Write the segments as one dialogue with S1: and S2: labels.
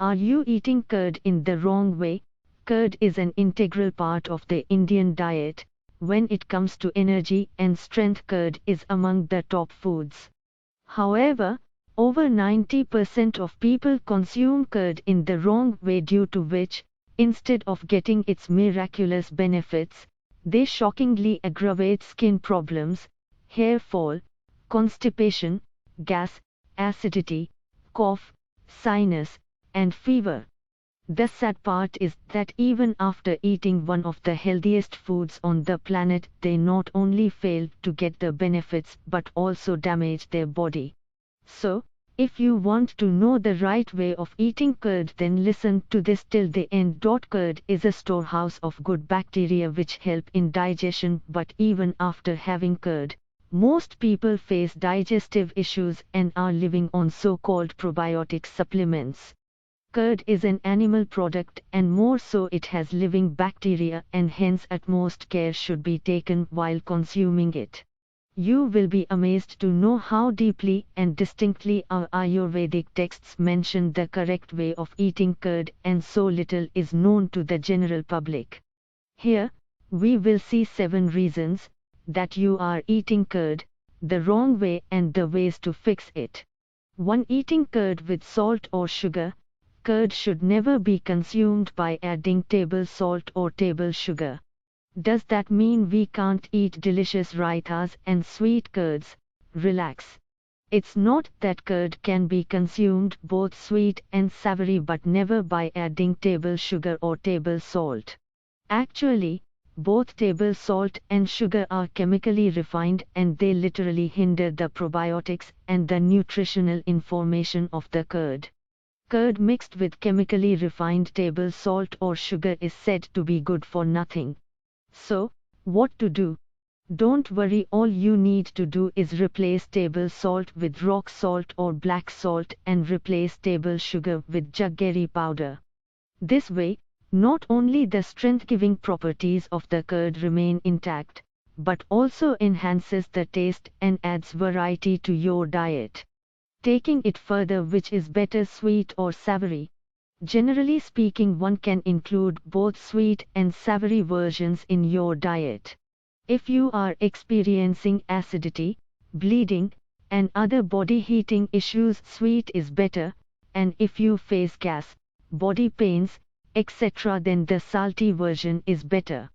S1: Are you eating curd in the wrong way? Curd is an integral part of the Indian diet. When it comes to energy and strength, curd is among the top foods. However, over 90% of people consume curd in the wrong way, due to which, instead of getting its miraculous benefits, they shockingly aggravate skin problems, hair fall, constipation, gas, acidity, cough, sinus, and fever. The sad part is that even after eating one of the healthiest foods on the planet, they not only fail to get the benefits but also damage their body. So, if you want to know the right way of eating curd, then listen to this till the end. Curd is a storehouse of good bacteria which help in digestion, but even after having curd, most people face digestive issues and are living on so-called probiotic supplements. Curd is an animal product, and more so it has living bacteria, and hence utmost care should be taken while consuming it. You will be amazed to know how deeply and distinctly our Ayurvedic texts mention the correct way of eating curd, and so little is known to the general public. Here, we will see 7 reasons that you are eating curd the wrong way and the ways to fix it. 1. Eating curd with salt or sugar. Curd should never be consumed by adding table salt or table sugar. Does that mean we can't eat delicious raitas and sweet curds? Relax. It's not that curd can be consumed both sweet and savory, but never by adding table sugar or table salt. Actually, both table salt and sugar are chemically refined, and they literally hinder the probiotics and the nutritional information of the curd. Curd mixed with chemically refined table salt or sugar is said to be good for nothing. So, what to do? Don't worry, all you need to do is replace table salt with rock salt or black salt, and replace table sugar with jaggery powder. This way, not only the strength-giving properties of the curd remain intact, but also enhances the taste and adds variety to your diet. Taking it further, which is better, sweet or savory? Generally speaking, one can include both sweet and savory versions in your diet. If you are experiencing acidity, bleeding, and other body heating issues, sweet is better, and if you face gas, body pains, etc., then the salty version is better.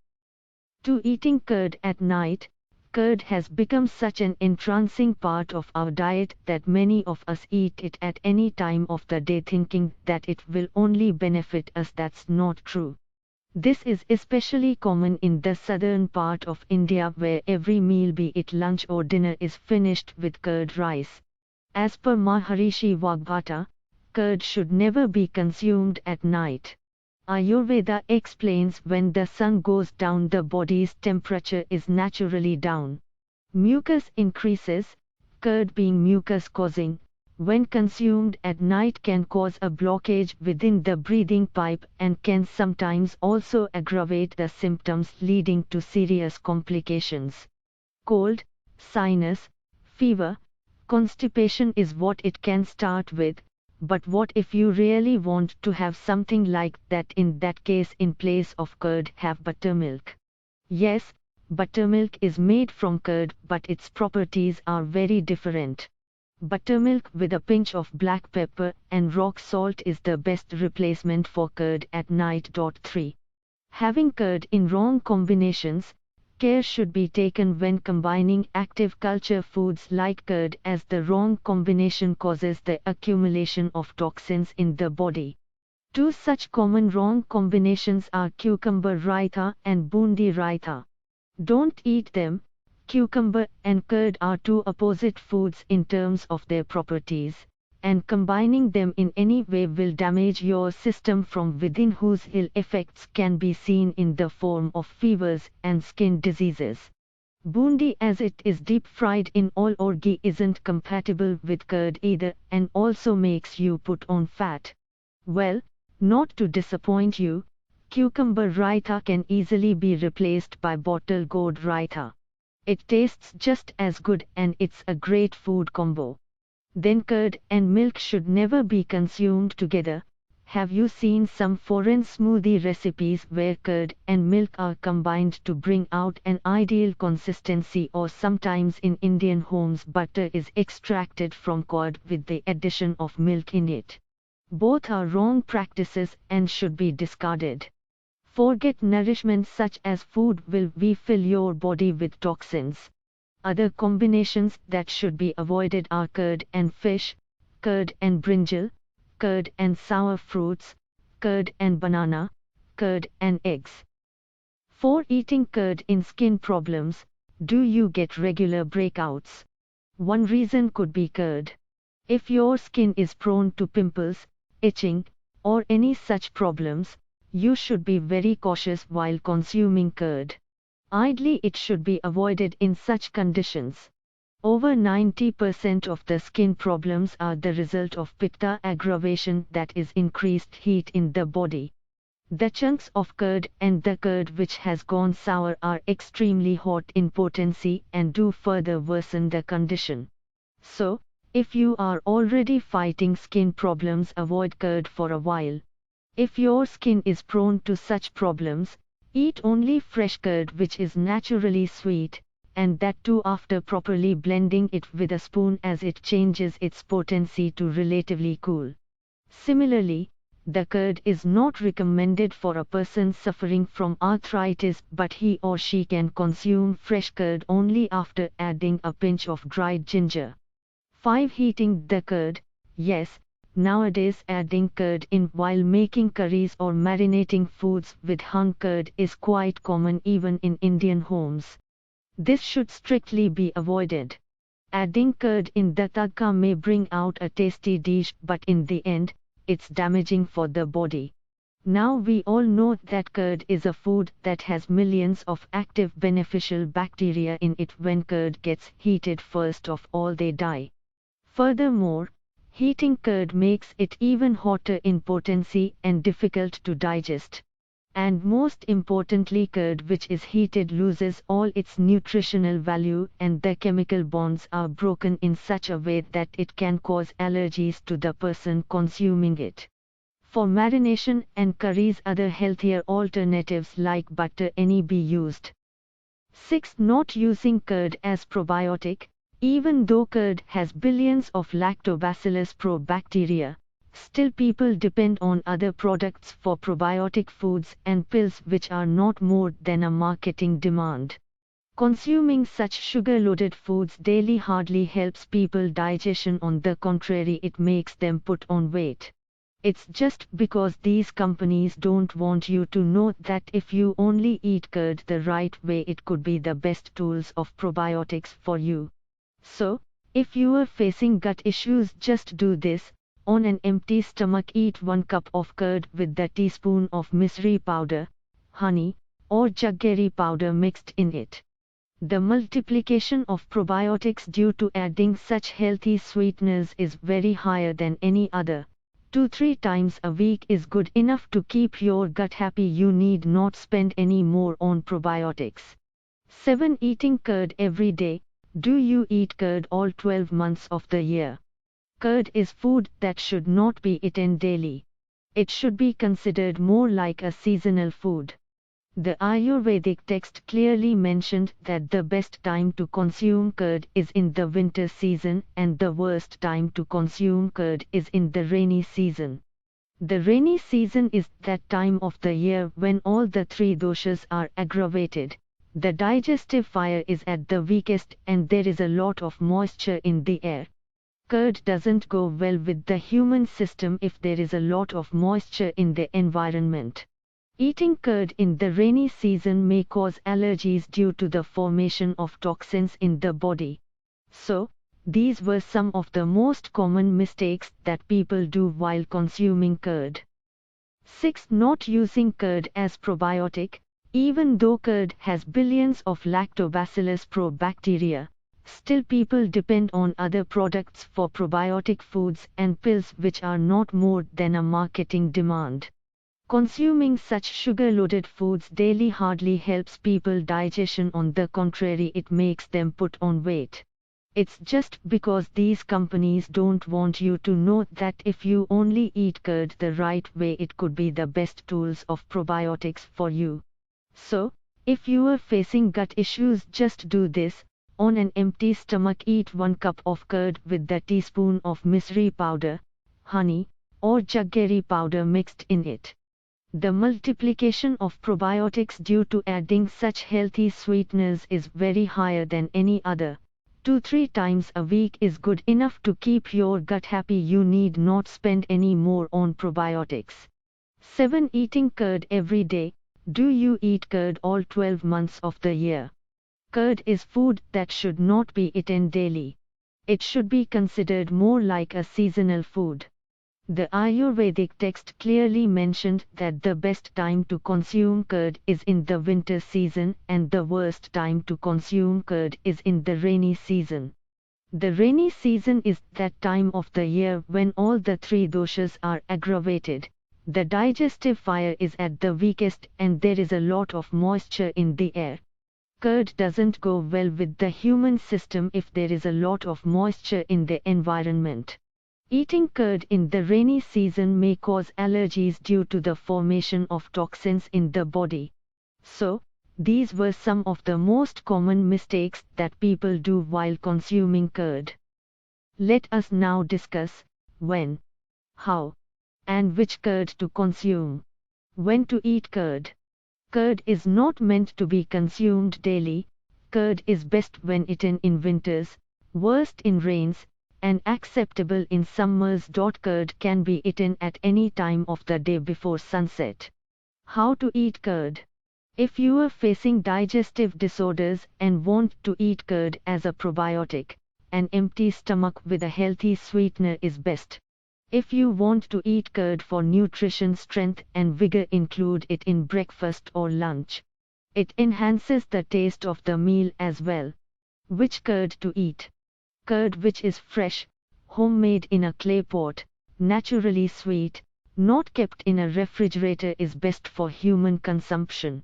S1: 2. Eating curd at night. Curd has become such an entrancing part of our diet that many of us eat it at any time of the day, thinking that it will only benefit us. That's not true. This is especially common in the southern part of India, where every meal, be it lunch or dinner, is finished with curd rice. As per Maharishi Vagbhata, curd should never be consumed at night. Ayurveda explains when the sun goes down, the body's temperature is naturally down. Mucus increases, curd being mucus causing, when consumed at night can cause a blockage within the breathing pipe and can sometimes also aggravate the symptoms, leading to serious complications. Cold, sinus, fever, constipation is what it can start with. But what if you really want to have something like that? In that case, in place of curd, have buttermilk. Yes, buttermilk is made from curd, but its properties are very different. Buttermilk with a pinch of black pepper and rock salt is the best replacement for curd at night. 3. Having curd in wrong combinations. Care should be taken when combining active culture foods like curd, as the wrong combination causes the accumulation of toxins in the body. 2 such common wrong combinations are cucumber raita and bundi raita. Don't eat them. Cucumber and curd are 2 opposite foods in terms of their properties, and combining them in any way will damage your system from within, whose ill effects can be seen in the form of fevers and skin diseases. Bundi, as it is deep fried in oil or ghee, isn't compatible with curd either, and also makes you put on fat. Well, not to disappoint you, cucumber raita can easily be replaced by bottle gourd raita. It tastes just as good, and it's a great food combo. Then curd and milk should never be consumed together. Have you seen some foreign smoothie recipes where curd and milk are combined to bring out an ideal consistency, or sometimes in Indian homes butter is extracted from curd with the addition of milk in it? Both are wrong practices and should be discarded. Forget nourishment such as food will fill your body with toxins. Other combinations that should be avoided are curd and fish, curd and brinjal, curd and sour fruits, curd and banana, curd and eggs. For eating curd in skin problems, do you get regular breakouts? One reason could be curd. If your skin is prone to pimples, itching, or any such problems, you should be very cautious while consuming curd. Ideally, it should be avoided in such conditions. Over 90% of the skin problems are the result of pitta aggravation, that is increased heat in the body. The chunks of curd and the curd which has gone sour are extremely hot in potency and do further worsen the condition. So, if you are already fighting skin problems, avoid curd for a while. If your skin is prone to such problems, eat only fresh curd which is naturally sweet, and that too after properly blending it with a spoon, as it changes its potency to relatively cool. Similarly, the curd is not recommended for a person suffering from arthritis, but he or she can consume fresh curd only after adding a pinch of dried ginger. 5. Heating the curd. Yes, nowadays adding curd in while making curries or marinating foods with hung curd is quite common even in Indian homes. This should strictly be avoided. Adding curd in the tadka may bring out a tasty dish, but in the end, it's damaging for the body. Now we all know that curd is a food that has millions of active beneficial bacteria in it. When curd gets heated, first of all they die. Furthermore, heating curd makes it even hotter in potency and difficult to digest. And most importantly, curd which is heated loses all its nutritional value, and the chemical bonds are broken in such a way that it can cause allergies to the person consuming it. For marination and curries, other healthier alternatives like butter be used. 6. Not using curd as probiotic. Even though curd has billions of lactobacillus probacteria, still people depend on other products for probiotic foods and pills, which are not more than a marketing demand. Consuming such sugar-loaded foods daily hardly helps people digestion. On the contrary, it makes them put on weight. It's just because these companies don't want you to know that if you only eat curd the right way, it could be the best tools of probiotics for you. So, if you are facing gut issues, just do this. On an empty stomach, eat 1 cup of curd with the teaspoon of misri powder, honey, or jaggery powder mixed in it. The multiplication of probiotics due to adding such healthy sweeteners is very higher than any other. 2-3 times a week is good enough to keep your gut happy. You need not spend any more on probiotics. 7. Eating curd every day. Do you eat curd all 12 months of the year? Curd is food that should not be eaten daily. It should be considered more like a seasonal food. The Ayurvedic text clearly mentioned that the best time to consume curd is in the winter season, and the worst time to consume curd is in the rainy season. The rainy season is that time of the year when all the 3 doshas are aggravated. The digestive fire is at the weakest and there is a lot of moisture in the air. Curd doesn't go well with the human system if there is a lot of moisture in the environment. Eating curd in the rainy season may cause allergies due to the formation of toxins in the body. So, these were some of the most common mistakes that people do while consuming curd. 6. Not using curd as probiotic. Even though curd has billions of lactobacillus probacteria, still people depend on other products for probiotic foods and pills, which are not more than a marketing demand. Consuming such sugar-loaded foods daily hardly helps people digestion. On the contrary, it makes them put on weight. It's just because these companies don't want you to know that if you only eat curd the right way it could be the best tools of probiotics for you. So, if you are facing gut issues, just do this. On an empty stomach eat 1 cup of curd with the teaspoon of misri powder, honey, or jaggery powder mixed in it. The multiplication of probiotics due to adding such healthy sweeteners is very higher than any other. 2-3 times a week is good enough to keep your gut happy. You need not spend any more on probiotics. 7. Eating curd every day. Do you eat curd all 12 months of the year? Curd is food that should not be eaten daily. It should be considered more like a seasonal food. The Ayurvedic text clearly mentioned that the best time to consume curd is in the winter season and the worst time to consume curd is in the rainy season. The rainy season is that time of the year when all the 3 doshas are aggravated. The digestive fire is at the weakest and there is a lot of moisture in the air. Curd doesn't go well with the human system if there is a lot of moisture in the environment. Eating curd in the rainy season may cause allergies due to the formation of toxins in the body. So, these were some of the most common mistakes that people do while consuming curd. Let us now discuss when, how, and which curd to consume. When to eat curd. Curd is not meant to be consumed daily. Curd is best when eaten in winters, worst in rains, and acceptable in summers. Curd can be eaten at any time of the day before sunset. How to eat curd. If you are facing digestive disorders and want to eat curd as a probiotic, an empty stomach with a healthy sweetener is best. If you want to eat curd for nutrition, strength and vigor, include it in breakfast or lunch. It enhances the taste of the meal as well. Which curd to eat? Curd which is fresh, homemade in a clay pot, naturally sweet, not kept in a refrigerator is best for human consumption.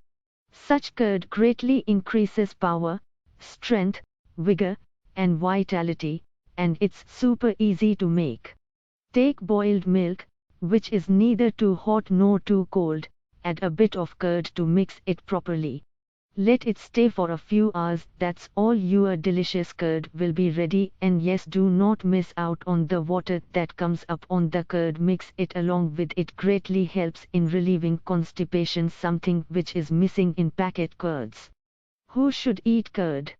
S1: Such curd greatly increases power, strength, vigor, and vitality, and it's super easy to make. Take boiled milk, which is neither too hot nor too cold, add a bit of curd to mix it properly. Let it stay for a few hours, that's all. Your delicious curd will be ready. And yes, do not miss out on the water that comes up on the curd. Mix it along with it, greatly helps in relieving constipation, something which is missing in packet curds. Who should eat curd?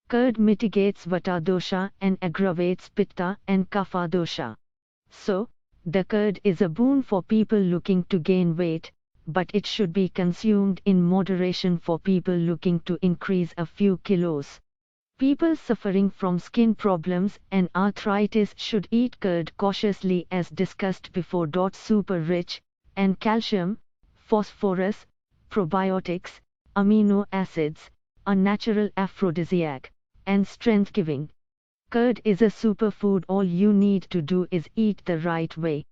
S1: Curd mitigates Vata dosha and aggravates Pitta and Kapha dosha. So, the curd is a boon for people looking to gain weight, but it should be consumed in moderation for people looking to increase a few kilos. People suffering from skin problems and arthritis should eat curd cautiously as discussed before. Super rich and calcium, phosphorus, probiotics, amino acids, a natural aphrodisiac, and strength giving. Curd is a superfood. All you need to do is eat the right way.